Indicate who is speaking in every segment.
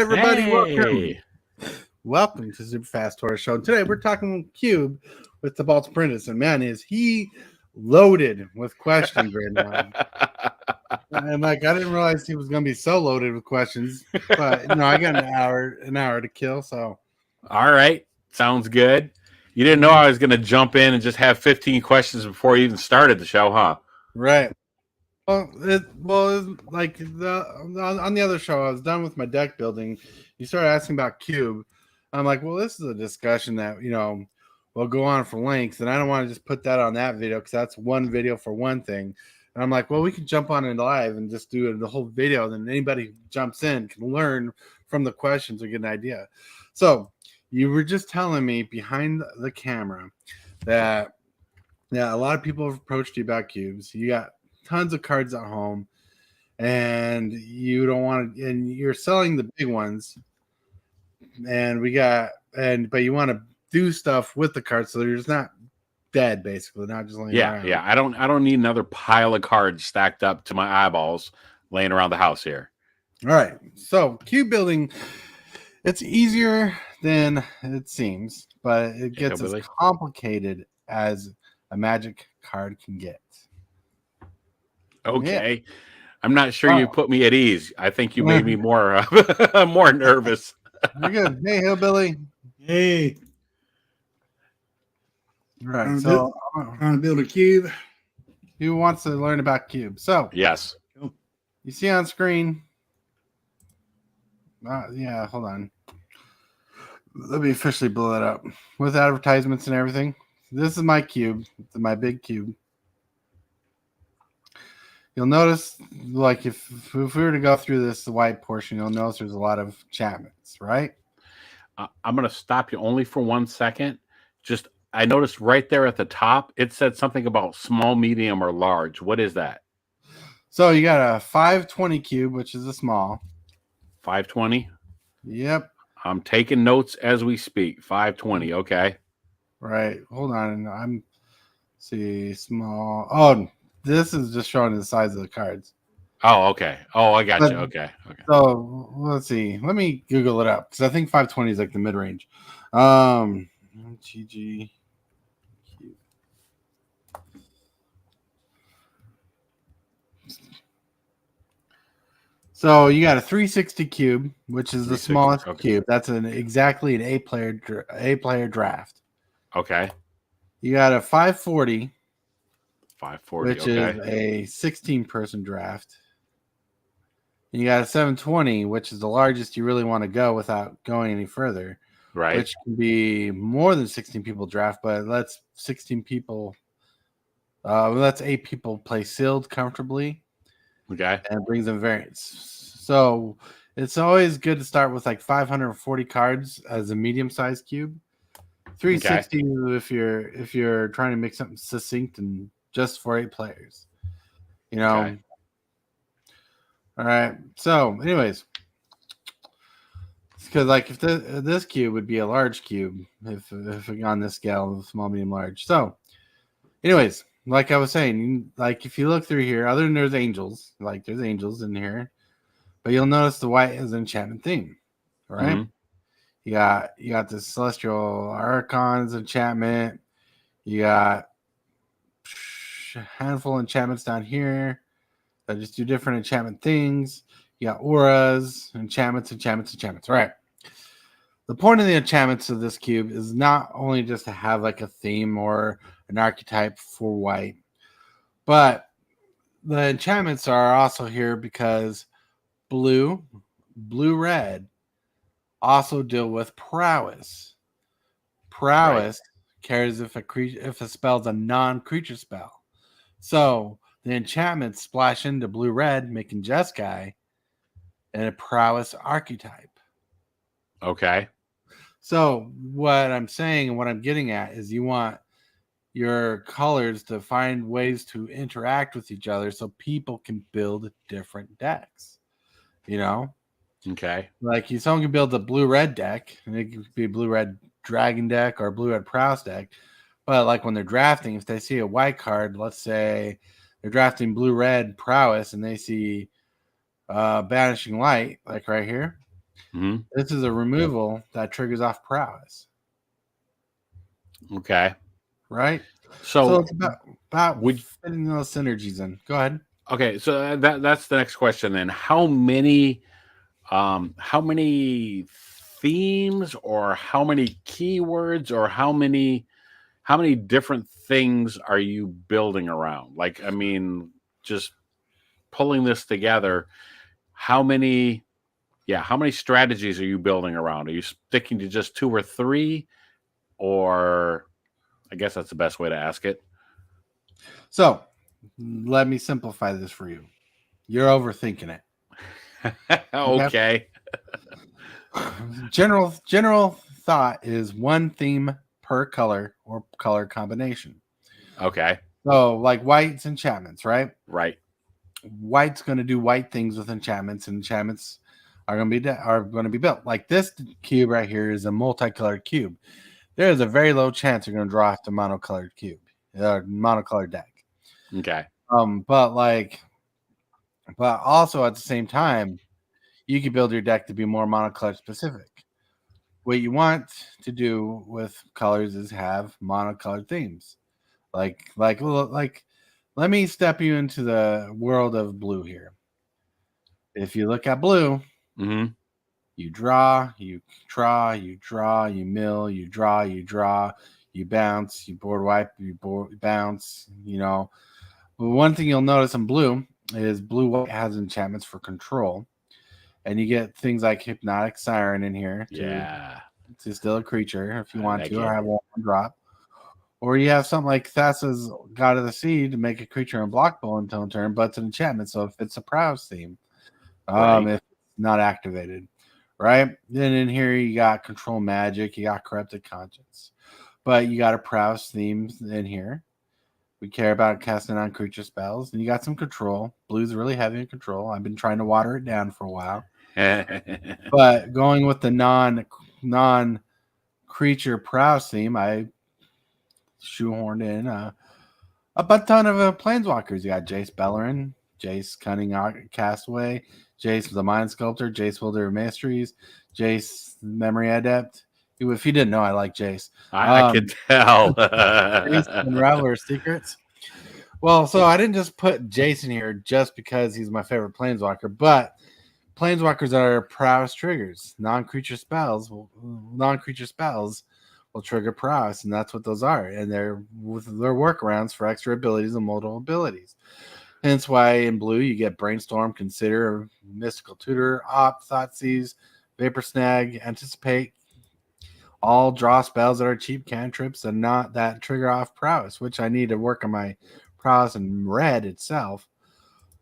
Speaker 1: everybody.
Speaker 2: Hey.
Speaker 1: Welcome to Super Fast Horror Show. Today we're talking Cube with Tibalt'S Apprentice, and man, is he loaded with questions right now. And I didn't realize he was going to be so loaded with questions, but I got an hour to kill. So,
Speaker 2: all right, sounds good. You didn't know I was going to jump in and just have 15 questions before you even started the show, huh?
Speaker 1: Right. Well, like on the other show, I was done with my deck building. You started asking about Cube. I'm like, well, this is a discussion that will go on for length, and I don't want to just put that on that video because that's one video for one thing. And I'm like, well, we can jump on it live and just do the whole video. Then anybody who jumps in can learn from the questions or get an idea. So you were just telling me behind the camera that a lot of people have approached you about cubes. You got tons of cards at home, and you don't want to, and you're selling the big ones. And but you want to do stuff with the cards so they're just not dead, basically, not just laying around.
Speaker 2: Yeah. I don't need another pile of cards stacked up to my eyeballs laying around the house here.
Speaker 1: All right. So cube building, it's easier than it seems, but it gets as complicated as a Magic card can get.
Speaker 2: Okay. Yeah. I'm not sure you put me at ease. I think you made me more more nervous.
Speaker 1: You're good. Hey, Hillbilly.
Speaker 3: Hey.
Speaker 1: All right. So
Speaker 3: I'm trying to build a cube.
Speaker 1: Who wants to learn about cube? So
Speaker 2: yes.
Speaker 1: You see on screen. Yeah, hold on. Let me officially blow it up with advertisements and everything. This is my cube. It's my big cube. You'll notice, like, if we were to go through this, the white portion, you'll notice there's a lot of enchantments, right?
Speaker 2: I'm going to stop you only for 1 second. I noticed right there at the top, it said something about small, medium, or large. What is that?
Speaker 1: So you got a 520 cube, which is a small.
Speaker 2: 520?
Speaker 1: Yep.
Speaker 2: I'm taking notes as we speak. 520, okay.
Speaker 1: Right. Hold on. See, small. Oh, this is just showing the size of the cards.
Speaker 2: Oh, okay. Oh, I got you. Okay.
Speaker 1: So let's see. Let me Google it up because I think 520 is like the mid range. MTG Cube. So you got a 360 cube, which is the smallest cube. That's exactly an eight player draft.
Speaker 2: Okay.
Speaker 1: You got a 540.
Speaker 2: 540,
Speaker 1: which is a 16-person draft. And you got a 720, which is the largest you really want to go without going any further.
Speaker 2: Right.
Speaker 1: Which can be more than 16 people draft, but let's 16 people. Let's 8 people play sealed comfortably.
Speaker 2: Okay.
Speaker 1: And it brings them variance. So it's always good to start with like 540 cards as a medium-sized cube. 360 if you're trying to make something succinct and just for 8 players. Okay. All right. So, anyways, because like if this cube would be a large cube if on this scale of small, medium, large. So, anyways, like I was saying, like if you look through here, other than there's angels, like there's angels in here, but you'll notice the white is an enchantment theme, right? Mm-hmm. You got the Celestial Archons enchantment. You got a handful of enchantments down here that just do different enchantment things. You got auras, enchantments. Right. The point of the enchantments of this cube is not only just to have like a theme or an archetype for white, but the enchantments are also here because blue-red also deal with prowess. Prowess cares if a spell's a non-creature spell. So the enchantments splash into blue-red, making Jeskai and a prowess archetype.
Speaker 2: Okay.
Speaker 1: So what I'm saying and what I'm getting at is you want your colors to find ways to interact with each other so people can build different decks.
Speaker 2: Okay.
Speaker 1: Like someone can build a blue-red deck, and it could be a blue-red dragon deck or a blue-red prowess deck. But like when they're drafting, if they see a white card, let's say they're drafting blue-red prowess, and they see Banishing Light, like right here,
Speaker 2: Hmm.
Speaker 1: This is a removal that triggers off prowess,
Speaker 2: Okay.
Speaker 1: right?
Speaker 2: So
Speaker 1: It's about
Speaker 2: would
Speaker 1: fitting those synergies in. Go ahead.
Speaker 2: okay. So that's the next question then. How many themes or how many keywords or how many different things are you building around? Like, I mean, just pulling this together, how many strategies are you building around? Are you sticking to just 2 or 3? Or I guess that's the best way to ask it.
Speaker 1: So let me simplify this for you. You're overthinking it.
Speaker 2: Okay.
Speaker 1: General thought is one theme per color or color combination.
Speaker 2: Okay.
Speaker 1: So like white's enchantments, right?
Speaker 2: Right.
Speaker 1: White's going to do white things with enchantments, and enchantments are going to be built. Like this cube right here is a multicolored cube. There is a very low chance you're going to draw off the monocolored cube, monocolored deck.
Speaker 2: Okay.
Speaker 1: But also at the same time, you can build your deck to be more monocolored specific. What you want to do with colors is have monocolored themes. Like let me step you into the world of blue here. If you look at blue,
Speaker 2: Mm-hmm.
Speaker 1: you draw, you draw, you draw, you mill, you draw, you bounce, you board wipe, you bounce, you know. But one thing you'll notice in blue is blue white has enchantments for control. And you get things like Hypnotic Siren in here to steal a creature if you want to, or have one drop. Or you have something like Thassa's God of the Sea to make a creature unblockable until turn, but it's an enchantment, so if it's a Prowess theme, if it's not activated, right? Then in here you got Control Magic, you got Corrupted Conscience, but you got a Prowess theme in here. We care about casting on creature spells, and you got some control. Blue's really heavy in control. I've been trying to water it down for a while. But going with the non creature prowess theme, I shoehorned in a ton of planeswalkers. You got Jace Bellerin, Jace Cunning Castaway, Jace the Mind Sculptor, Jace Wielder of Mysteries, Jace Memory Adept. If you didn't know, I like Jace.
Speaker 2: I could tell.
Speaker 1: Jace Unraveler Secrets. Well, so I didn't just put Jace in here just because he's my favorite planeswalker, but planeswalkers are prowess triggers. Non-creature spells will trigger prowess, and that's what those are. And they're workarounds for extra abilities and multiple abilities. Hence why in blue you get Brainstorm, Consider, Mystical Tutor, Opt, Thoughtseize, Vapor Snag, Anticipate. All draw spells that are cheap cantrips and not that trigger off prowess, which I need to work on my prowess in red itself.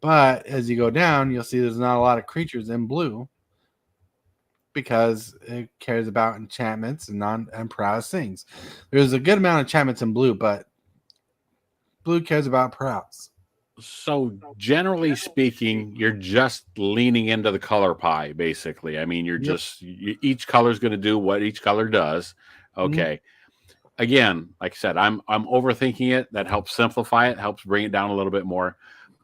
Speaker 1: But as you go down, you'll see there's not a lot of creatures in blue because it cares about enchantments and prowess things. There's a good amount of enchantments in blue, but blue cares about prowess.
Speaker 2: So generally speaking, you're just leaning into the color pie, basically. I mean, each color is going to do what each color does. Okay. Mm-hmm. Again, like I said, I'm overthinking it. That helps simplify it, helps bring it down a little bit more.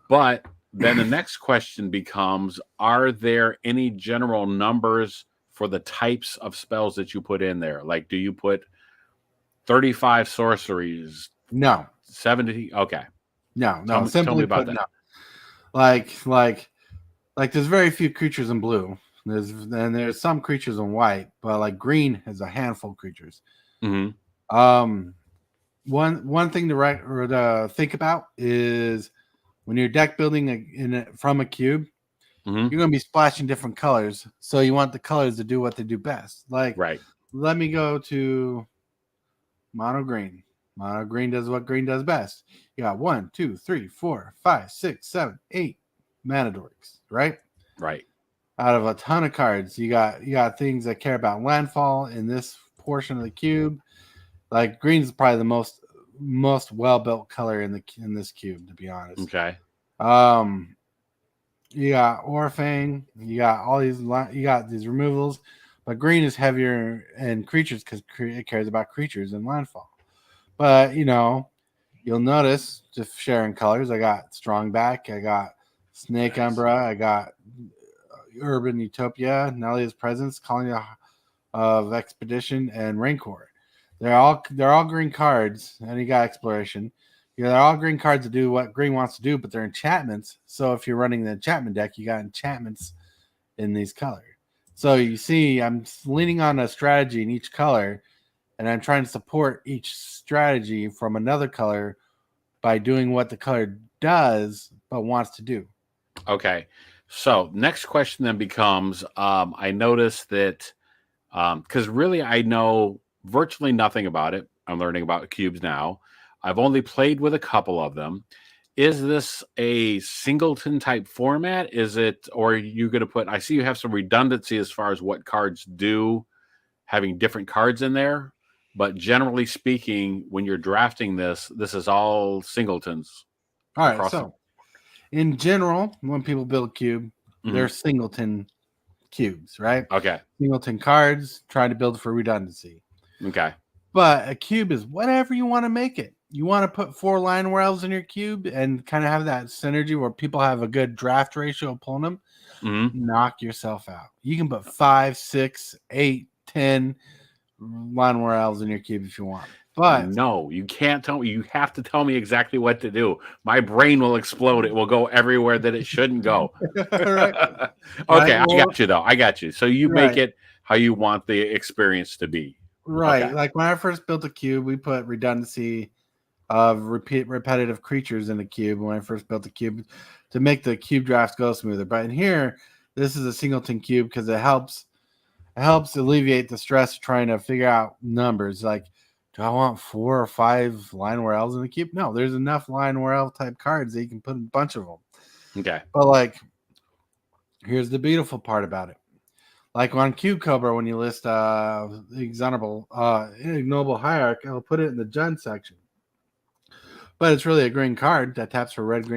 Speaker 2: But then the next question becomes, are there any general numbers for the types of spells that you put in there? Like, do you put 35 sorceries?
Speaker 1: No.
Speaker 2: 70? Okay.
Speaker 1: No.
Speaker 2: Tell me about that.
Speaker 1: No. Like there's very few creatures in blue. There's some creatures in white, but like green has a handful of creatures.
Speaker 2: Mm-hmm.
Speaker 1: One thing to think about is when you're deck building from a cube, you're going to be splashing different colors. So you want the colors to do what they do best. Like, let me go to mono green. Mono green does what green does best. You got 1, 2, 3, 4, 5, 6, 7, 8 mana dorks, right?
Speaker 2: Right.
Speaker 1: Out of a ton of cards, you got things that care about landfall in this portion of the cube. Like green is probably the most well built color in this cube, to be honest.
Speaker 2: Okay.
Speaker 1: You got Orfang, you got these removals, but green is heavier in creatures because it cares about creatures and landfall. But you'll notice just sharing colors. I got Strongback, I got Snake Umbra, I got Urban Utopia, Nelia's Presence, Colony of Expedition, and Rancor. They're all green cards, and you got Exploration. They're all green cards to do what green wants to do, but they're enchantments. So if you're running the enchantment deck, you got enchantments in these colors. So you see, I'm leaning on a strategy in each color, and I'm trying to support each strategy from another color by doing what the color does but wants to do.
Speaker 2: Okay. So next question then becomes, I noticed that because really I know virtually nothing about it. I'm learning about cubes now. I've only played with a couple of them. Is this a singleton type format? Is it, or are you going to put, I see you have some redundancy as far as what cards do, having different cards in there. But generally speaking, when you're drafting this is all singletons.
Speaker 1: All right. So in general, when people build a cube, they're singleton cubes, right?
Speaker 2: Okay.
Speaker 1: Singleton cards, trying to build for redundancy.
Speaker 2: Okay.
Speaker 1: But a cube is whatever you want to make it. You want to put 4 line wells in your cube and kind of have that synergy where people have a good draft ratio of pulling them. Knock yourself out. You can put 5, 6, 8, 10 line wells in your cube if you want. But
Speaker 2: no, you can't tell me. You have to tell me exactly what to do. My brain will explode. It will go everywhere that it shouldn't go.
Speaker 1: Right.
Speaker 2: Okay,
Speaker 1: Right,
Speaker 2: I got you though. I got you. So you
Speaker 1: right.
Speaker 2: make it how you want the experience to be.
Speaker 1: Right.
Speaker 2: Okay.
Speaker 1: Like when I first built a cube, we put redundancy of repetitive creatures in the cube when I first built the cube to make the cube drafts go smoother. But in here, this is a singleton cube because it helps alleviate the stress of trying to figure out numbers. Like, do I want 4 or 5 line L in the cube? No, there's enough line L type cards that you can put a bunch of them.
Speaker 2: Okay.
Speaker 1: But like, here's the beautiful part about it. Like on Cube Cobra, when you list ignoble hierarch, I'll put it in the Jund section. But it's really a green card that taps for red,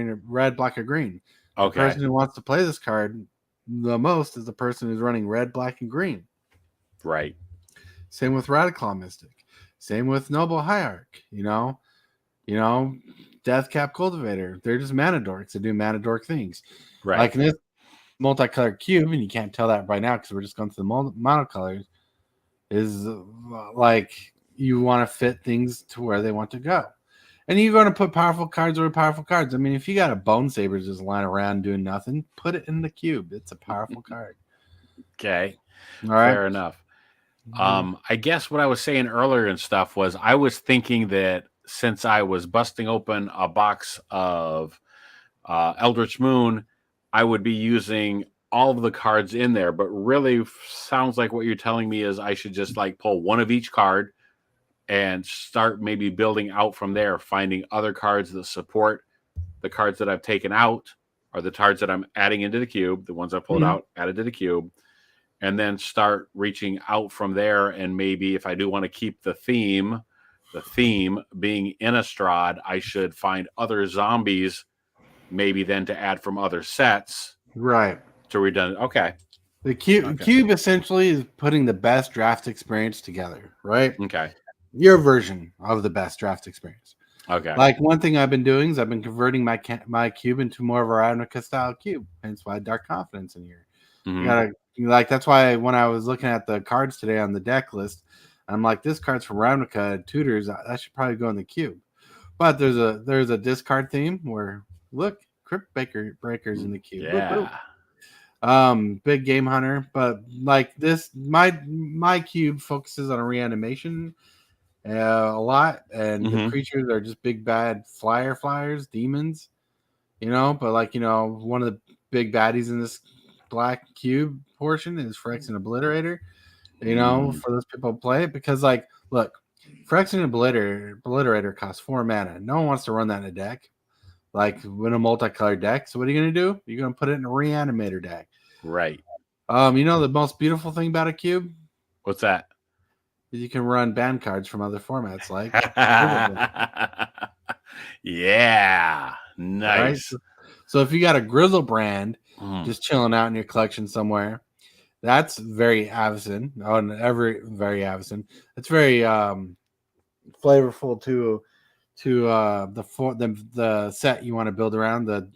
Speaker 1: black, or green.
Speaker 2: Okay.
Speaker 1: The person who wants to play this card the most is the person who's running red, black, and green.
Speaker 2: Right.
Speaker 1: Same with Radiclaw Mystic. Same with Noble Hierarch. You know, Deathcap Cultivator. They're just mana dorks that do mana dork things.
Speaker 2: Right.
Speaker 1: Like in this multicolored cube, and you can't tell that right now because we're just going through the monocolors, is like you want to fit things to where they want to go. And you're going to put powerful cards over powerful cards. I mean, if you got a Bone Sabers just lying around doing nothing, put it in the cube. It's a powerful card.
Speaker 2: Okay.
Speaker 1: All right.
Speaker 2: Fair enough. I guess what I was saying earlier and stuff was I was thinking that since I was busting open a box of Eldritch Moon, I would be using all of the cards in there. But really sounds like what you're telling me is I should just like pull one of each card and start maybe building out from there, finding other cards that support the cards that I've taken out or the cards that I'm adding into the cube, the ones I pulled out, added to the cube, and then start reaching out from there. And maybe if I do want to keep the theme being Innistrad, I should find other zombies maybe then to add from other sets.
Speaker 1: Right.
Speaker 2: To redundant. Okay.
Speaker 1: The cube essentially is putting the best draft experience together, right?
Speaker 2: Okay.
Speaker 1: Your version of the best draft experience.
Speaker 2: Okay.
Speaker 1: Like one thing I've been doing is I've been converting my cube into more of a Ravnica style cube. Hence why Dark Confidence in here. You gotta that's why when I was looking at the cards today on the deck list, I'm like, this card's from Ravnica Tutors. That should probably go in the cube. But there's a discard theme where look, Crypt Breakers in the cube.
Speaker 2: Yeah.
Speaker 1: Big Game Hunter, but like this, my cube focuses on a reanimation a lot, and the creatures are just big bad flyers, demons, but like one of the big baddies in this black cube portion is Phyrexian Obliterator, for those people who play it, because like look, Phyrexian Obliterator costs 4 mana. No one wants to run that in a deck like in a multicolored deck. So what are you going to do? You're going to put it in a reanimator deck.
Speaker 2: Right.
Speaker 1: The most beautiful thing about a cube?
Speaker 2: What's that?
Speaker 1: You can run band cards from other formats like
Speaker 2: yeah. Nice.
Speaker 1: Right? So if you got a Grizzlebrand just chilling out in your collection somewhere, that's very Avacyn. Very Avacyn. It's very flavorful to the set you want to build around the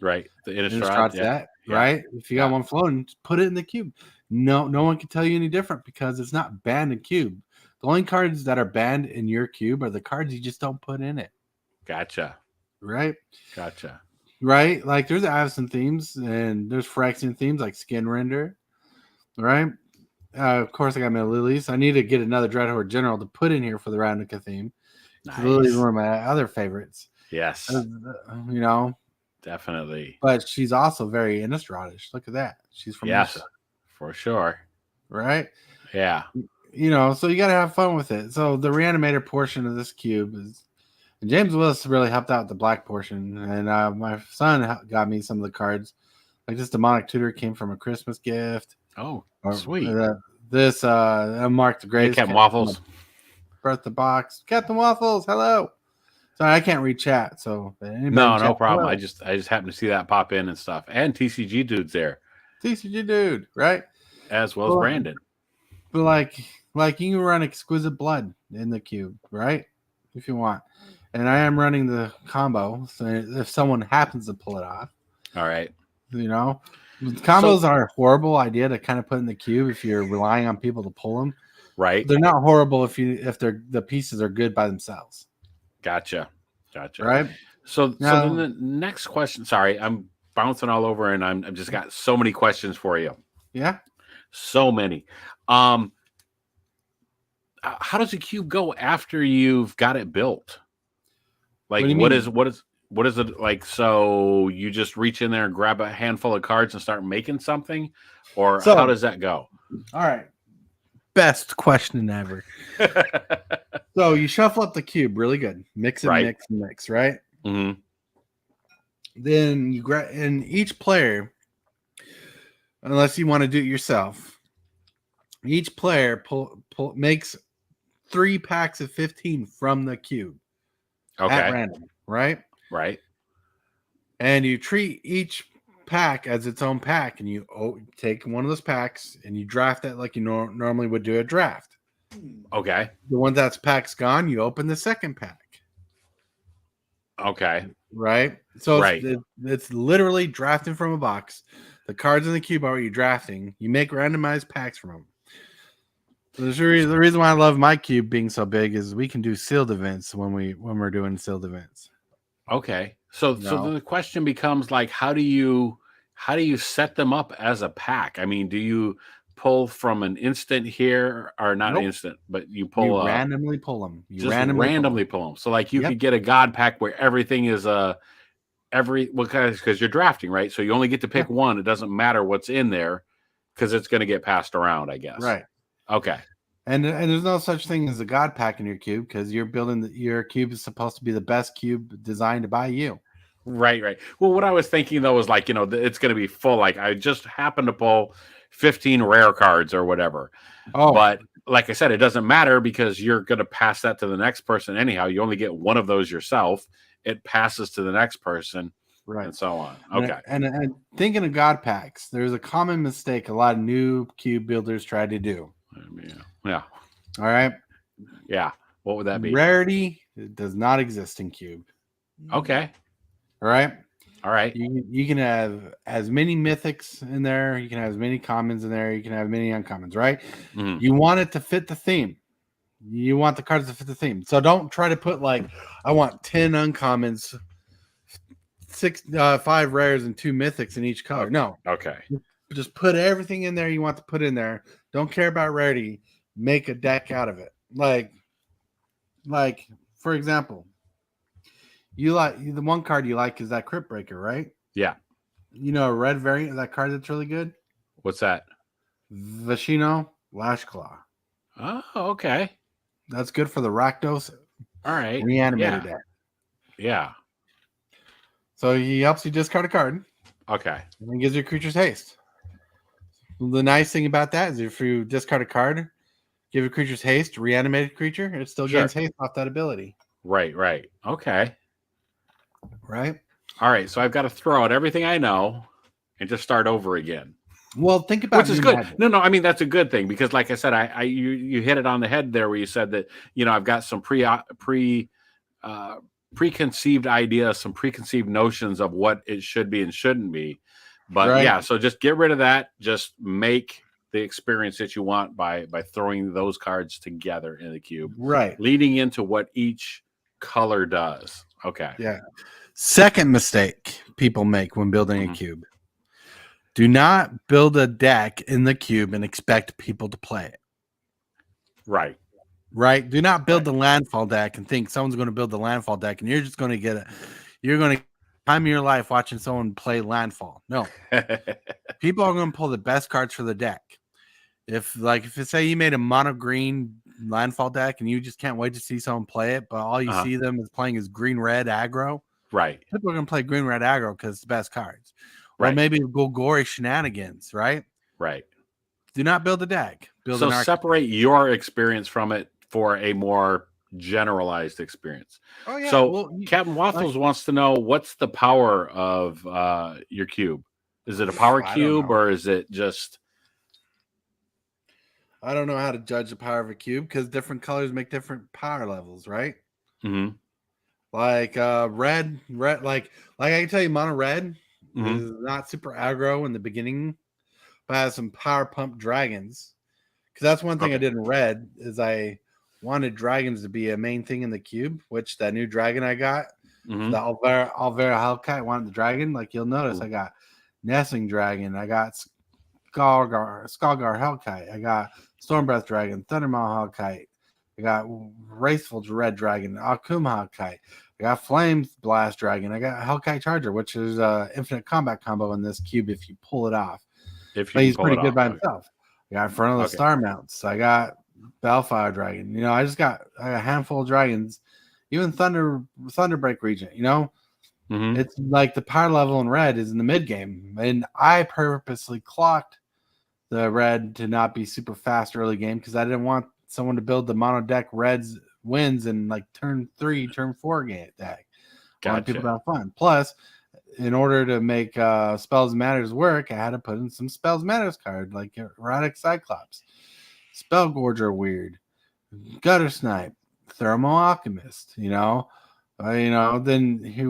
Speaker 2: Innistrad
Speaker 1: set. right? If you got one floating, just put it in the cube. No one can tell you any different because it's not banned in cube. The only cards that are banned in your cube are the cards you just don't put in it.
Speaker 2: Gotcha.
Speaker 1: Right?
Speaker 2: Gotcha.
Speaker 1: Right? Like there's Avison themes and there's Phyrexian themes like Skin Render. Right? Of course, I got my Lilies. I need to get another Dreadhorde General to put in here for the Ravnica theme.
Speaker 2: Nice.
Speaker 1: Lilies are one of my other favorites.
Speaker 2: Yes.
Speaker 1: You know,
Speaker 2: definitely.
Speaker 1: But she's also very Innistradish. Look at that. She's from
Speaker 2: yes,
Speaker 1: Innistrad.
Speaker 2: For sure.
Speaker 1: Right?
Speaker 2: Yeah.
Speaker 1: You know, so you got to have fun with it. So the reanimator portion of this cube is, and James Willis really helped out with the black portion, and my son got me some of the cards. Like this demonic tutor came from a Christmas gift.
Speaker 2: Oh, sweet.
Speaker 1: This Mark the Greatest.
Speaker 2: Hey, Captain Waffles.
Speaker 1: Birthday box. Captain Waffles, hello. Sorry, I can't read chat, so
Speaker 2: no problem. Hello. I just happened to see that pop in and stuff. And TCG dude's there.
Speaker 1: TCG dude, right?
Speaker 2: As well as Brandon.
Speaker 1: But like you can run Exquisite Blood in the cube, right? If you want. And I am running the combo, so if someone happens to pull it off.
Speaker 2: All right.
Speaker 1: You know, combos are a horrible idea to kind of put in the cube if you're relying on people to pull them.
Speaker 2: Right.
Speaker 1: They're not horrible if the pieces are good by themselves.
Speaker 2: Gotcha.
Speaker 1: Right.
Speaker 2: So then the next question. Sorry, I'm bouncing all over, and I'm just got so many questions for you.
Speaker 1: Yeah.
Speaker 2: So many. How does a cube go after you've got it built? Like what is it like? So you just reach in there and grab a handful of cards and start making something, or how does that go?
Speaker 1: All right. Best question ever. So you shuffle up the cube really good. Mix and mix, right?
Speaker 2: Mm-hmm.
Speaker 1: Then you grab, and each player, unless you want to do it yourself, each player makes 3 packs of 15 from the cube.
Speaker 2: Okay.
Speaker 1: At random, right?
Speaker 2: Right.
Speaker 1: And you treat each pack as its own pack, and you take one of those packs and you draft it like you normally would do a draft.
Speaker 2: Okay.
Speaker 1: The one that's pack's gone, you open the second pack.
Speaker 2: Okay.
Speaker 1: Right? So it's literally drafting from a box. The cards in the cube are what you're drafting. You make randomized packs from them. The reason why I love my cube being so big is we can do sealed events when we're doing sealed events.
Speaker 2: Okay. So the question becomes like, how do you set them up as a pack? I mean, do you pull from an instant here, or not instant, but you
Speaker 1: randomly pull them.
Speaker 2: Randomly pull them. So like you could get a god pack where everything is because you're drafting, right? So you only get to pick one. It doesn't matter what's in there because it's going to get passed around, I guess.
Speaker 1: Right.
Speaker 2: Okay.
Speaker 1: And there's no such thing as a god pack in your cube because you're building your cube is supposed to be the best cube designed by you.
Speaker 2: Right. Well, what I was thinking though was like, it's going to be full. Like I just happened to pull 15 rare cards or whatever. Oh, but like I said, it doesn't matter because you're going to pass that to the next person anyhow. You only get one of those yourself. It passes to the next person, right, and so on. Okay.
Speaker 1: And thinking of god packs, there's a common mistake a lot of new cube builders try to do.
Speaker 2: Yeah.
Speaker 1: All right.
Speaker 2: Yeah. What would that be?
Speaker 1: Rarity does not exist in cube.
Speaker 2: Okay.
Speaker 1: All right.
Speaker 2: All right.
Speaker 1: You can have as many mythics in there. You can have as many commons in there. You can have many uncommons, right? Mm-hmm. You want it to fit the theme. You want the cards to fit the theme. So don't try to put like, I want 10 uncommons, 5 rares, and 2 mythics in each color. No.
Speaker 2: Okay.
Speaker 1: Just put everything in there you want to put in there. Don't care about rarity. Make a deck out of it. Like for example, you like the one card you like is that Crypt Breaker, right?
Speaker 2: Yeah.
Speaker 1: A red variant of that card that's really good.
Speaker 2: What's that?
Speaker 1: Vashino Lashclaw.
Speaker 2: Oh, okay.
Speaker 1: That's good for the Rakdos.
Speaker 2: All right.
Speaker 1: Reanimated deck.
Speaker 2: Yeah.
Speaker 1: So he helps you discard a card.
Speaker 2: Okay.
Speaker 1: And then gives your creatures haste. The nice thing about that is if you discard a card, give your creatures haste, reanimated creature, it still gains haste off that ability.
Speaker 2: Right. Okay.
Speaker 1: Right.
Speaker 2: All right. So I've got to throw out everything I know and just start over again.
Speaker 1: Well, think about
Speaker 2: which is good. Magic. No. I mean, that's a good thing because, like I said, you hit it on the head there where you said that I've got some preconceived ideas, some preconceived notions of what it should be and shouldn't be. But
Speaker 1: Right.
Speaker 2: yeah, so just get rid of that. Just make the experience that you want by throwing those cards together in the cube,
Speaker 1: Right.
Speaker 2: leading into what each color does. Okay.
Speaker 1: Yeah. Second mistake people make when building a
Speaker 2: Mhm.
Speaker 1: cube. Do not build a deck in the cube and expect people to play it.
Speaker 2: Right.
Speaker 1: Right? Do not build
Speaker 2: Right.
Speaker 1: the landfall deck and think someone's going to build the landfall deck and you're just going to get it. You're going to time of your life watching someone play landfall. No. People are going to pull the best cards for the deck. If it say you made a mono green landfall deck and you just can't wait to see someone play it, but all you
Speaker 2: Uh-huh.
Speaker 1: see them is playing is green red aggro,
Speaker 2: Right.
Speaker 1: people are gonna play green red aggro because it's the best cards. Or
Speaker 2: Right.
Speaker 1: maybe go gory shenanigans, right?
Speaker 2: Right.
Speaker 1: Do not build a deck. Build
Speaker 2: So
Speaker 1: an archetype.
Speaker 2: separate your experience from it for a more generalized experience.
Speaker 1: Oh yeah.
Speaker 2: So
Speaker 1: Well,
Speaker 2: Captain Waffles wants to know, what's the power of your cube? Is it a power
Speaker 1: I don't
Speaker 2: cube
Speaker 1: know.
Speaker 2: or is it just
Speaker 1: I don't know how to judge the power of a cube because different colors make different power levels, right?
Speaker 2: Mhm.
Speaker 1: Like red, like I can tell you, mono red
Speaker 2: Mhm.
Speaker 1: is not super aggro in the beginning, but has some power pump dragons. Because that's one thing I
Speaker 2: Okay.
Speaker 1: did in red is I wanted dragons to be a main thing in the cube, which that new dragon I got,
Speaker 2: Mhm.
Speaker 1: the Alvera Hellkite, I wanted the dragon. Like you'll notice,
Speaker 2: Ooh.
Speaker 1: I got Nestling Dragon, I got Skalgar Hellkite, I got Stormbreath Dragon, Thundermaw Hellkite, I got Wrathful Red Dragon, Akuma Hellkite, I got Flames Blast Dragon, I got Hellkite Charger, which is infinite combat combo in this cube if you pull it off.
Speaker 2: If you
Speaker 1: But
Speaker 2: can
Speaker 1: he's
Speaker 2: pull
Speaker 1: pretty
Speaker 2: it
Speaker 1: good
Speaker 2: off.
Speaker 1: by
Speaker 2: Okay.
Speaker 1: himself. I got Inferno of the
Speaker 2: Okay.
Speaker 1: Star Mounts. I got Balefire Dragon. You know, I got a handful of dragons. Even Thunderbreak Regent. You know,
Speaker 2: Mhm.
Speaker 1: it's like the power level in red is in the mid game, and I purposely clocked the red to not be super fast early game because I didn't want someone to build the mono deck reds wins in like turn 3, turn 4 game deck. I wanted people to
Speaker 2: Gotcha.
Speaker 1: have fun. Plus, in order to make Spells Matters work, I had to put in some Spells Matters card like Erotic Cyclops, Spell Gorger Weird, Gutter Snipe, Thermo Alchemist. Then you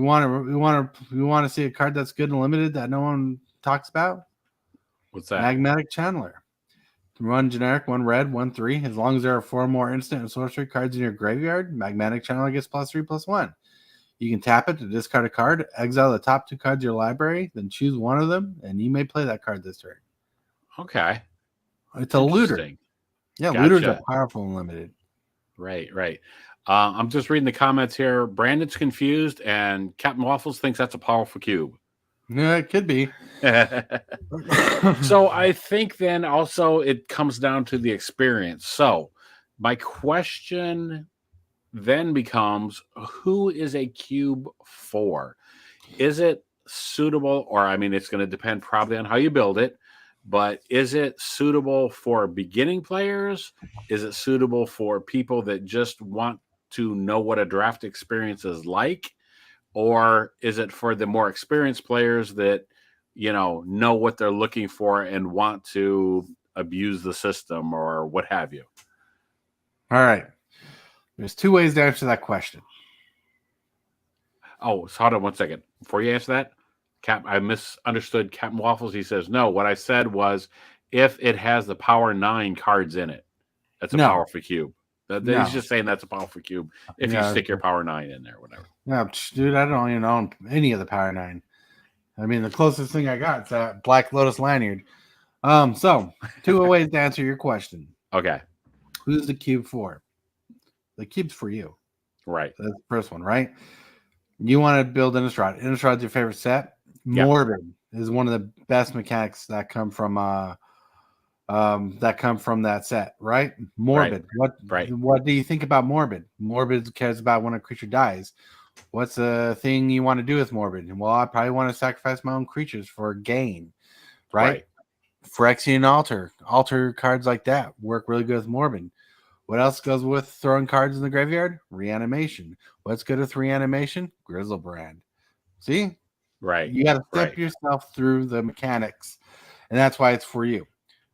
Speaker 1: want to see a card that's good and limited that no one talks about.
Speaker 2: What's that?
Speaker 1: Magnetic Channeler. One generic, one red, 1/3. As long as there are 4 more instant and sorcery cards in your graveyard, Magnetic Channeler gets +3/+1. You can tap it to discard a card, exile the top 2 cards of your library, then choose one of them, and you may play that card this turn.
Speaker 2: Okay.
Speaker 1: It's a looter.
Speaker 2: Interesting.
Speaker 1: Yeah, looters
Speaker 2: Gotcha.
Speaker 1: are powerful and limited.
Speaker 2: Right, right. I'm just reading the comments here. Brandon's confused, and Captain Waffles thinks that's a powerful cube.
Speaker 1: Yeah, it could be.
Speaker 2: So I think then also it comes down to the experience. So my question then becomes, who is a cube for? Is it suitable, or I mean, it's going to depend probably on how you build it, but is it suitable for beginning players? Is it suitable for people that just want to know what a draft experience is like? Or is it for the more experienced players that, know what they're looking for and want to abuse the system or what have you?
Speaker 1: All right. There's 2 ways to answer that question.
Speaker 2: Oh, so hold on one second. Before you answer that, I misunderstood Captain Waffles. He says, no, what I said was if it has the power 9 cards in it, that's a
Speaker 1: No.
Speaker 2: powerful cube.
Speaker 1: No.
Speaker 2: He's just saying that's a powerful cube if you stick your power 9 in there, whatever.
Speaker 1: No, dude, I don't even own any of the power 9. I mean, the closest thing I got is that Black Lotus Lanyard. So 2 ways to answer your question.
Speaker 2: Okay.
Speaker 1: Who's the cube for? The cube's for you.
Speaker 2: Right.
Speaker 1: That's the first one, right? You want to build Innistrad. Innistrad's your favorite set.
Speaker 2: Yep.
Speaker 1: Morbid is one of the best mechanics that come from that set, right? Morbid.
Speaker 2: Right.
Speaker 1: What do you think about Morbid? Morbid cares about when a creature dies. What's the thing you want to do with Morbid? Well, I probably want to sacrifice my own creatures for gain, right? Phyrexian Altar cards like that work really good with Morbid. What else goes with throwing cards in the graveyard? Reanimation. What's good with reanimation? Grizzlebrand. See?
Speaker 2: Right.
Speaker 1: You got to step yourself through the mechanics, and that's why it's for you.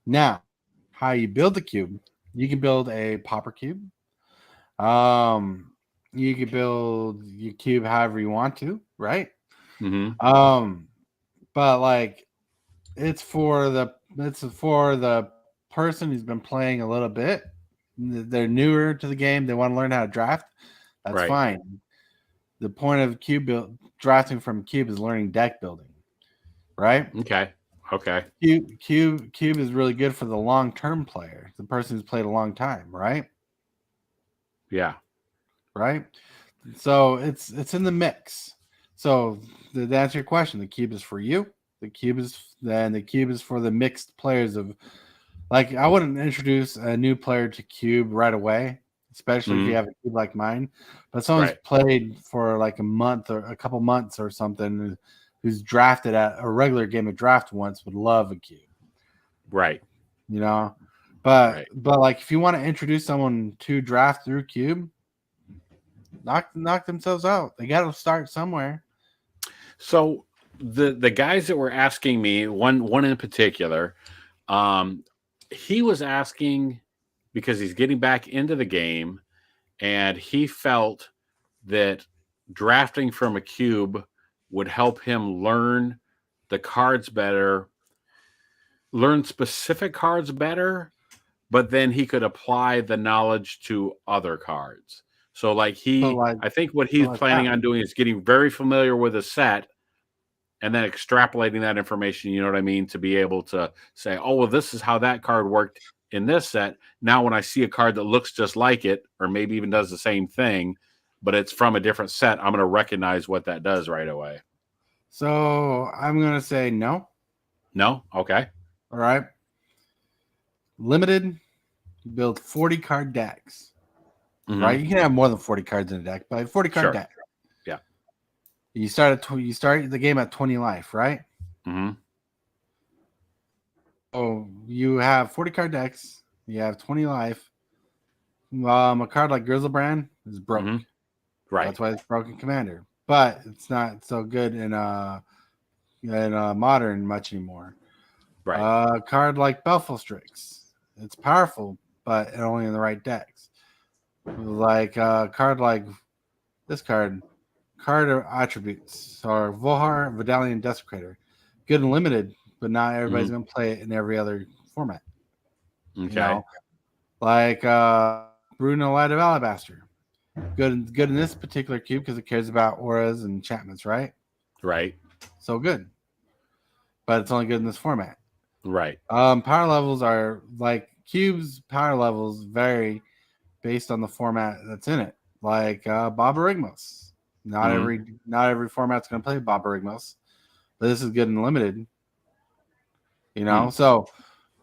Speaker 1: Now, how you build the cube? You can build a pauper cube. You can build your cube however you want to, right?
Speaker 2: Mm-hmm.
Speaker 1: But like it's for the person who's been playing a little bit. They're newer to the game. They want to learn how to draft. That's
Speaker 2: Right.
Speaker 1: fine. The point of drafting from cube is learning deck building, right?
Speaker 2: Okay.
Speaker 1: Cube is really good for the long-term player, the person who's played a long time, right?
Speaker 2: Yeah.
Speaker 1: Right. So it's in the mix. So to answer your question, the cube is for you. The cube is for the mixed players of, like, I wouldn't introduce a new player to cube right away, especially if you have a cube like mine. But someone's played for like a month or a couple months or something, who's drafted at a regular game of draft once, would love a cube.
Speaker 2: Right.
Speaker 1: You know, but like if you want to introduce someone to draft through cube, knock themselves out. They got to start somewhere.
Speaker 2: So the guys that were asking me, one in particular, he was asking because he's getting back into the game, and he felt that drafting from a cube would help him learn the cards better, learn specific cards better, but then he could apply the knowledge to other cards. So I think what he's planning on doing is getting very familiar with a set and then extrapolating that information, you know what I mean, to be able to say, oh, well, this is how that card worked in this set. Now, when I see a card that looks just like it, or maybe even does the same thing, but it's from a different set, I'm going to recognize what that does right away.
Speaker 1: So I'm going to say no.
Speaker 2: No? Okay.
Speaker 1: All right. Limited, build 40 card decks. Mm-hmm. Right? You can have more than 40 cards in a deck, but 40 card deck.
Speaker 2: Yeah.
Speaker 1: You start the game at 20 life, right?
Speaker 2: Mm-hmm.
Speaker 1: Oh, you have 40 card decks. You have 20 life. A card like Grizzlebrand is broke.
Speaker 2: Mm-hmm. Right.
Speaker 1: That's why it's broken commander. But it's not so good in modern much anymore.
Speaker 2: Right.
Speaker 1: A card like Belfast, it's powerful, but only in the right decks. Like a card like this card attributes, or Vohar Vidalian Desecrator. Good and limited, but not everybody's going to play it in every other format.
Speaker 2: Okay.
Speaker 1: You know? Like Bruno Light of Alabaster. Good in this particular cube because it cares about auras and enchantments, right?
Speaker 2: Right.
Speaker 1: So good. But it's only good in this format.
Speaker 2: Right.
Speaker 1: Power levels are like cubes. Power levels vary based on the format that's in it. Like Barbarignos. Not every format's going to play Barbarignos, but this is good and limited. You know, so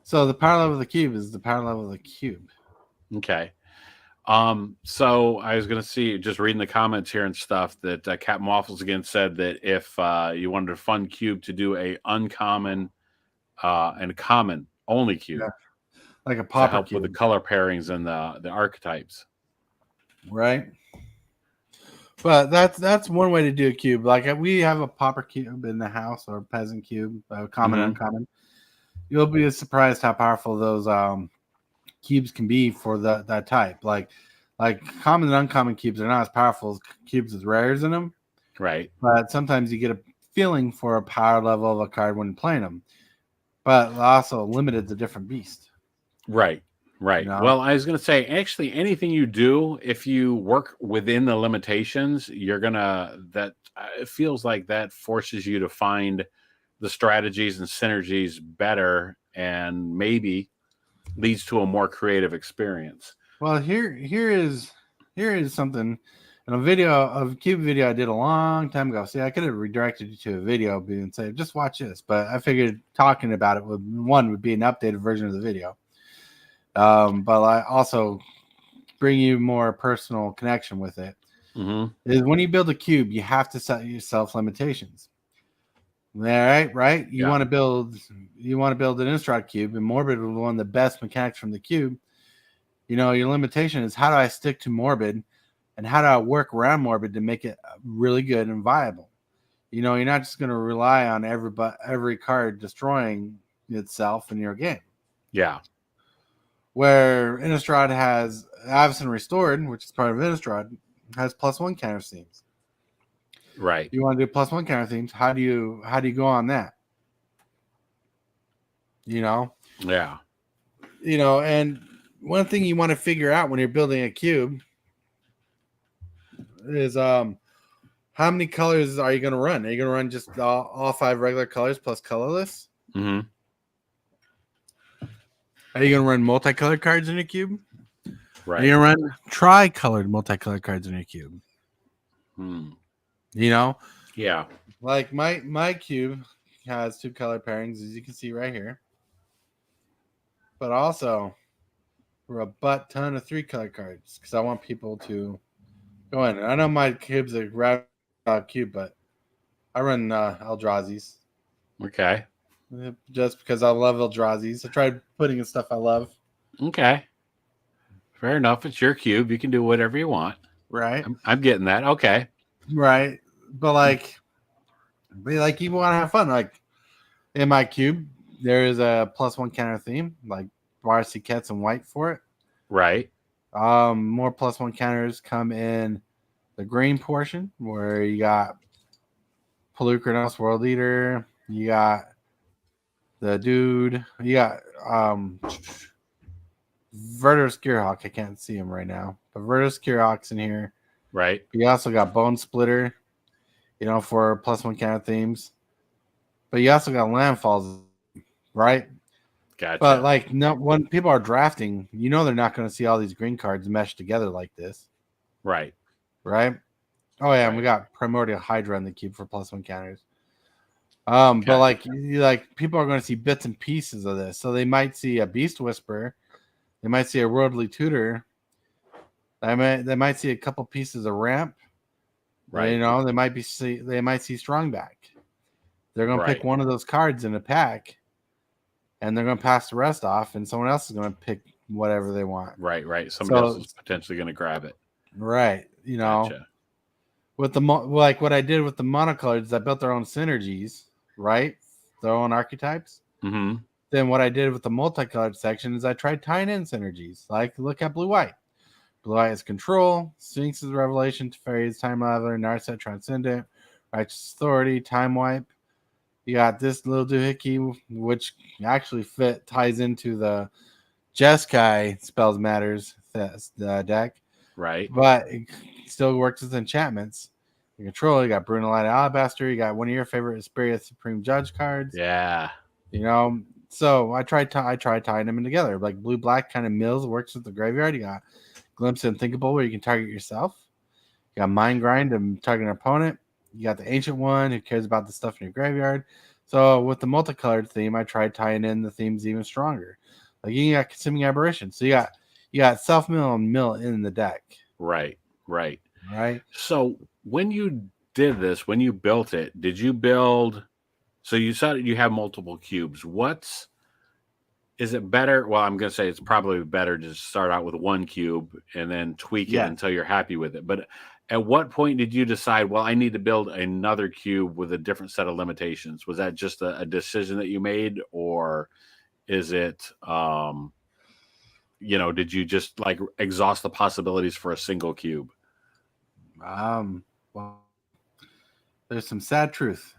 Speaker 1: the power level of the cube is the power level of the cube.
Speaker 2: Okay. So I was going to see, just reading the comments here and stuff, that Captain Waffles again said that if you wanted to fund cube to do a uncommon and common only cube,
Speaker 1: like a pauper
Speaker 2: to help
Speaker 1: cube
Speaker 2: with the color pairings and the archetypes,
Speaker 1: right? But that's one way to do a cube. Like we have a pauper cube in the house, or a peasant cube, common and uncommon. You'll be surprised how powerful those cubes can be for that type. Like common and uncommon cubes are not as powerful as cubes with rares in them.
Speaker 2: Right.
Speaker 1: But sometimes you get a feeling for a power level of a card when playing them. But also limited's a different beast.
Speaker 2: Right. Right.
Speaker 1: You know?
Speaker 2: Well, I was going to say, actually, anything you do, if you work within the limitations, you're going to, it feels like that forces you to find the strategies and synergies better, and maybe leads to a more creative experience.
Speaker 1: Well, here is something in a cube video I did a long time ago. See, I could have redirected you to a video and say, just watch this, but I figured talking about it would be an updated version of the video. But I also bring you more personal connection with it. Is when you build a cube, you have to set yourself limitations. All right. You want to build an Innistrad cube, and Morbid was one of the best mechanics from the cube. You know, your limitation is, how do I stick to Morbid, and how do I work around Morbid to make it really good and viable? You know, you're not just going to rely on every card destroying itself in your game.
Speaker 2: Yeah.
Speaker 1: Where Innistrad has Avacyn Restored, which is part of Innistrad, has +1 counter themes.
Speaker 2: Right.
Speaker 1: You want to do +1 counter themes. How do you go on that?
Speaker 2: Yeah.
Speaker 1: And one thing you want to figure out when you're building a cube is how many colors are you going to run? Are you going to run just all 5 regular colors plus colorless?
Speaker 2: Mm-hmm.
Speaker 1: Are you going to run multicolored cards in your cube?
Speaker 2: Right.
Speaker 1: Are you going to run tri-colored multicolored cards in your cube?
Speaker 2: Hmm.
Speaker 1: Yeah. Like my cube has 2 color pairings, as you can see right here. But also for a butt ton of 3 color cards because I want people to go in. I know my cube's a red cube, but I run Eldrazi's.
Speaker 2: Okay.
Speaker 1: Just because I love Eldrazi's. I tried putting in stuff I love.
Speaker 2: Okay. Fair enough. It's your cube. You can do whatever you want.
Speaker 1: Right.
Speaker 2: I'm getting that. Okay.
Speaker 1: Right. But you want to have fun. Like in my cube, there is a +1 counter theme, like Varsity Cats and white for it.
Speaker 2: Right.
Speaker 1: More +1 counters come in the green portion where you got Pelucranos World Leader, you got the dude, you got Vertus Gearhawk. I can't see him right now, but Vertus Gearhawk's in here.
Speaker 2: Right.
Speaker 1: You also got Bone Splitter, for +1 counter themes. But you also got Landfalls, right?
Speaker 2: Gotcha.
Speaker 1: But when people are drafting, they're not going to see all these green cards meshed together like this.
Speaker 2: Right.
Speaker 1: Right? Oh yeah,
Speaker 2: Right.
Speaker 1: and we got Primordial Hydra in the cube for +1 counters.
Speaker 2: Okay.
Speaker 1: But people are going to see bits and pieces of this. So they might see a Beast Whisperer, they might see a Worldly Tutor, they might see a couple pieces of Ramp.
Speaker 2: Right.
Speaker 1: They might see Strongback. They're going to pick
Speaker 2: Right.
Speaker 1: one of those cards in a pack, and they're going to pass the rest off, and someone else is going to pick whatever they want.
Speaker 2: Right. Right. Somebody else is potentially going to grab it.
Speaker 1: Right.
Speaker 2: Gotcha.
Speaker 1: With what I did with the monocolors, I built their own synergies, right? Their own archetypes.
Speaker 2: Mm-hmm.
Speaker 1: Then what I did with the multicolored section is I tried tying in synergies. Like, look at Blue-White. Blue-White is Control, Sphinx is Revelation, Teferi's Time Leveler, Narset Transcendent, Righteous Authority, Time Wipe. You got this little doohickey, which actually ties into the Jeskai Spells Matters deck.
Speaker 2: Right.
Speaker 1: But it still works with enchantments. You control, you got Brunelite Alabaster, you got one of your favorite Spirit Supreme Judge cards.
Speaker 2: Yeah.
Speaker 1: So I tried tying them in together. Like blue-black kind of mills works with the graveyard. You got Glimpse Unthinkable where you can target yourself. You got Mind Grind to target an opponent. You got the Ancient One who cares about the stuff in your graveyard. So with the multicolored theme, I tried tying in the themes even stronger. Like you got Consuming Aberration. So you got self-mill and mill in the deck.
Speaker 2: Right. Right.
Speaker 1: Right.
Speaker 2: So when you did this, when you built it, did you build? So you said you have multiple cubes. Is it better? Well, I'm going to say it's probably better to start out with one cube and then tweak it until you're happy with it. But at what point did you decide, well, I need to build another cube with a different set of limitations? Was that just a decision that you made, or is it, did you just exhaust the possibilities for a single cube?
Speaker 1: Well, there's some sad truth.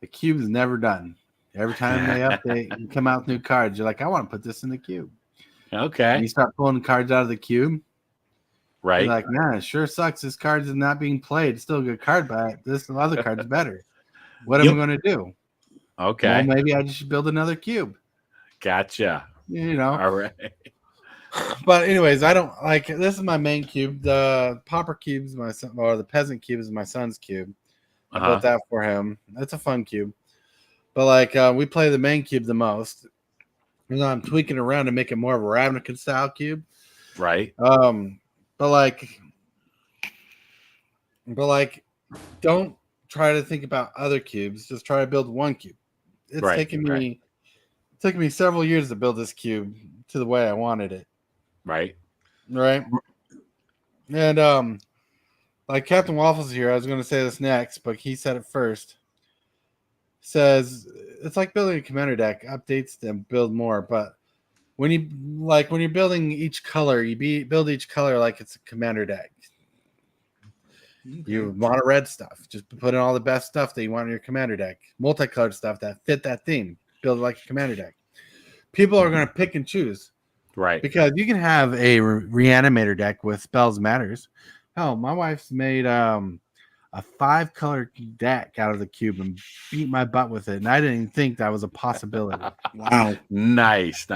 Speaker 1: The cube is never done. Every time they update and come out with new cards, you're like, I want to put this in the cube.
Speaker 2: Okay.
Speaker 1: And you start pulling cards out of the cube.
Speaker 2: Right.
Speaker 1: You're like, man, it sure sucks. This card is not being played. It's still a good card, but this other card's better. What am I going to do?
Speaker 2: Okay.
Speaker 1: Well, maybe I just should build another cube.
Speaker 2: Gotcha.
Speaker 1: All
Speaker 2: right.
Speaker 1: But anyways, I don't this is my main cube. The Pauper cube is my son, or the Peasant cube is my son's cube. I built that for him. It's a fun cube. But we play the main cube the most. And I'm tweaking around to make it more of a Ravnica style cube.
Speaker 2: Right.
Speaker 1: But don't try to think about other cubes. Just try to build one cube. It's taken me several years to build this cube to the way I wanted it.
Speaker 2: Right.
Speaker 1: Right. And Captain Waffles here, I was going to say this next, but he said it first. Says it's like building a commander deck, updates them, build more. But when you're building each color, build each color like it's a commander deck. Okay. You want red stuff, just put in all the best stuff that you want in your commander deck. Multicolored stuff that fit that theme. build it like a commander deck. People are going to pick and choose.
Speaker 2: Right.
Speaker 1: Because you can have a reanimator deck with spells matters. Hell, my wife's made a 5-color deck out of the cube and beat my butt with it, and I didn't even think that was a possibility.
Speaker 3: Wow.
Speaker 2: Nice.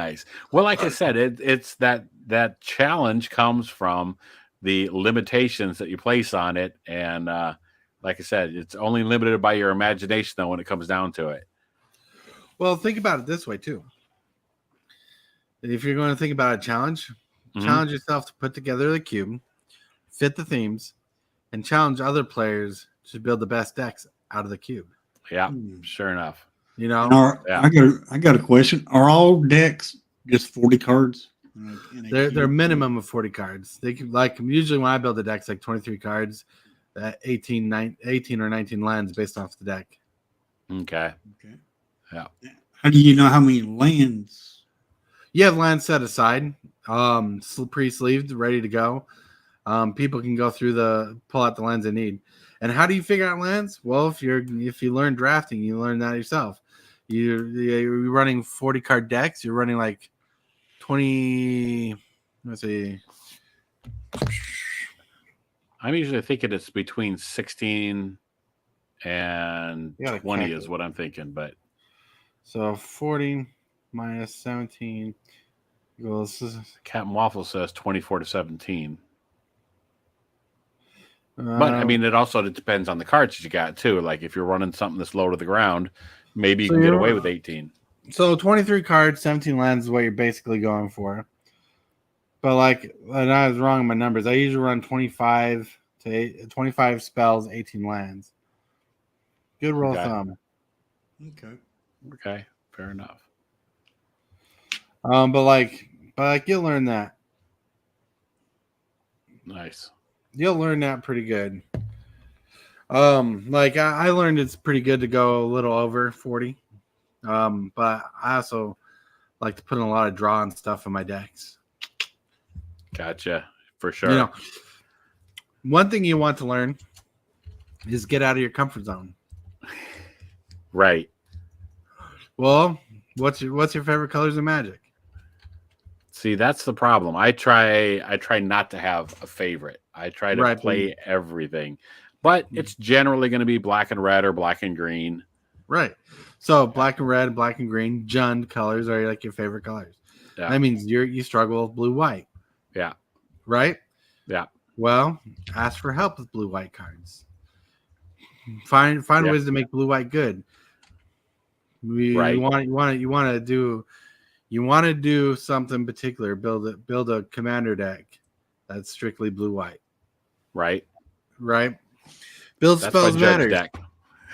Speaker 2: Well, like I said, it's that challenge comes from the limitations that you place on it, and like I said, it's only limited by your imagination, though, when it comes down to it.
Speaker 1: Well, think about it this way too. If you're going to think about a challenge, challenge yourself to put together the cube, fit the themes, and challenge other players to build the best decks out of the cube.
Speaker 2: Yeah, sure enough.
Speaker 1: You know,
Speaker 3: I got a question. Are all decks just 40 cards?
Speaker 1: They're a minimum of 40 cards. They can, like, usually when I build a deck, it's like 23 cards, 18 or 19 lands based off the deck.
Speaker 2: Okay.
Speaker 3: Yeah. How do you know how many lands?
Speaker 1: You have lands set aside, pre-sleeved, ready to go. People can go through pull out the lands they need. And how do you figure out lands? Well, if you learn drafting, you learn that yourself. You're running 40 card decks. You're running like 20. Let's see.
Speaker 2: I'm usually thinking it's between 16 and 20 is what I'm thinking, but
Speaker 1: so 40 minus 17 equals.
Speaker 2: Captain Waffle says 24 to 17. But I mean, it also depends on the cards that you got too. Like if you're running something that's low to the ground, maybe you can get away with 18.
Speaker 1: So 23 cards, 17 lands is what you're basically going for. But and I was wrong in my numbers. I usually run 25 spells, 18 lands. Good rule of thumb.
Speaker 2: Okay, fair enough.
Speaker 1: But you'll learn that.
Speaker 2: Nice.
Speaker 1: You'll learn that pretty good. I learned it's pretty good to go a little over 40. But I also like to put in a lot of draw and stuff in my decks.
Speaker 2: Gotcha. For sure.
Speaker 1: You know, one thing you want to learn is get out of your comfort zone.
Speaker 2: Right.
Speaker 1: Well, what's your favorite colors in Magic?
Speaker 2: See, that's the problem. I try not to have a favorite. I try to play everything. But it's generally going to be black and red or black and green.
Speaker 1: Right. So black and red, black and green, Jund colors are like your favorite colors. Yeah. That means you struggle with blue-white.
Speaker 2: Yeah.
Speaker 1: Right?
Speaker 2: Yeah.
Speaker 1: Well, ask for help with blue-white cards. Find ways to make blue-white good. You want to do something particular. Build a commander deck that's strictly blue-white.
Speaker 2: Right.
Speaker 1: Build spells matters.
Speaker 2: Deck.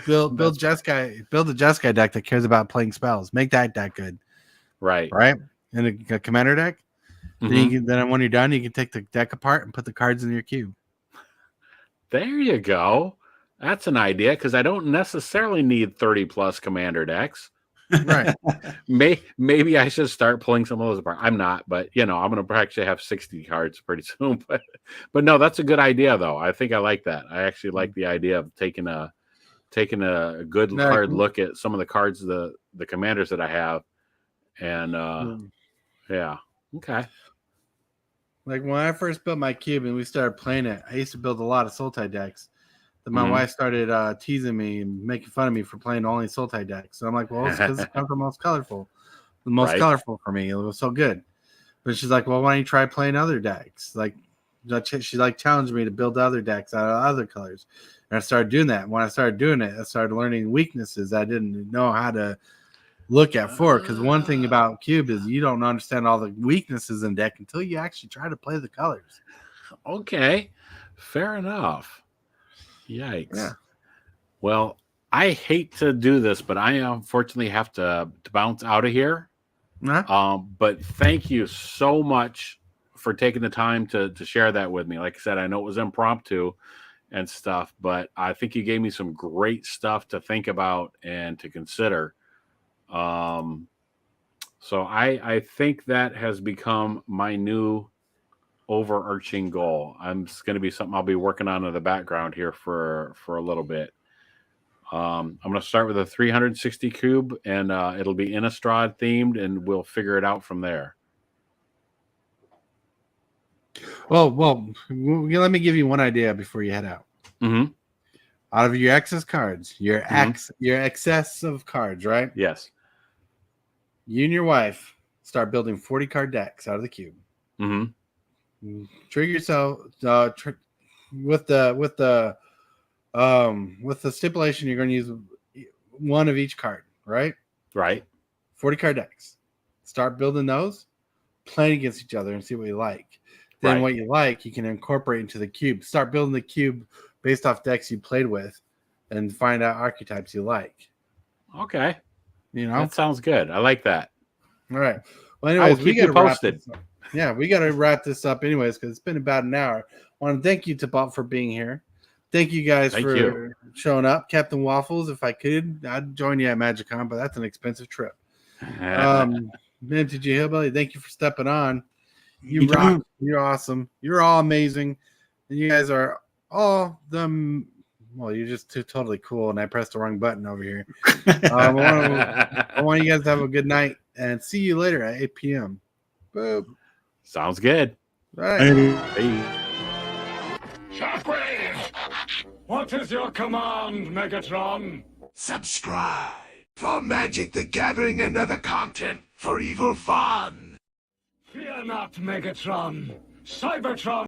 Speaker 1: Build a Jeskai deck that cares about playing spells. Make that deck good.
Speaker 2: Right.
Speaker 1: And a commander deck. Then when you're done, you can take the deck apart and put the cards in your cube.
Speaker 2: There you go. That's an idea because I don't necessarily need 30 plus commander decks.
Speaker 1: Right.
Speaker 2: Maybe I should start pulling some of those apart. I'm not, but I'm going to actually have 60 cards pretty soon. But no, that's a good idea though. I think I like that. I actually like the idea of taking a good hard look at some of the cards, the commanders that I have, and yeah, okay.
Speaker 1: Like when I first built my cube and we started playing it, I used to build a lot of Sultai decks. Then my wife started teasing me and making fun of me for playing only Sultai decks. So I'm like, well, it's because it's the most colorful. The most colorful for me. It was so good. But she's like, well, why don't you try playing other decks? Like, she challenged me to build other decks out of other colors. And I started doing that. When I started doing it, I started learning weaknesses I didn't know how to look at for. Because one thing about Cube is you don't understand all the weaknesses in deck until you actually try to play the colors.
Speaker 2: Okay, fair enough. Yikes.
Speaker 1: Yeah.
Speaker 2: Well, I hate to do this, but I unfortunately have to bounce out of here. But thank you so much for taking the time to share that with me. Like I said, I know it was impromptu and stuff, but I think you gave me some great stuff to think about and to consider. So I think that has become my new overarching goal. It's going to be something I'll be working on in the background here for a little bit. I'm going to start with a 360 cube, and it'll be Innistrad themed, and we'll figure it out from there.
Speaker 1: Well, let me give you one idea before you head out.
Speaker 2: Mm-hmm.
Speaker 1: Out of your excess cards, your excess of cards, right?
Speaker 2: Yes.
Speaker 1: You and your wife start building 40 card decks out of the cube.
Speaker 2: Mm-hmm.
Speaker 1: Trigger yourself with the stipulation you're going to use one of each card, right?
Speaker 2: Right.
Speaker 1: 40 card decks. Start building those, playing against each other, and see what you like. Then what you like, you can incorporate into the cube. Start building the cube based off decks you played with, and find out archetypes you like.
Speaker 2: Okay.
Speaker 1: You know,
Speaker 2: that sounds good. I like that.
Speaker 1: All right. Well, anyways, we got to
Speaker 2: posted.
Speaker 1: Yeah, we got to wrap this up, anyways, because it's been about an hour. I want to thank you, Tibalt, for being here. Thank you guys for showing up. Captain Waffles, if I could, I'd join you at MagicCon, but that's an expensive trip. MTG Hillbilly, thank you for stepping on. You rock. You're awesome. You're all amazing. And you guys are all them. Well, you're just totally cool, and I pressed the wrong button over here. I want you guys to have a good night, and see you later at 8 p.m. Boom.
Speaker 2: Sounds good.
Speaker 1: All right.
Speaker 2: Hey.
Speaker 4: Shockwave! What is your command, Megatron?
Speaker 5: Subscribe for Magic the Gathering and other content for evil fun.
Speaker 4: Fear not, Megatron. Cybertron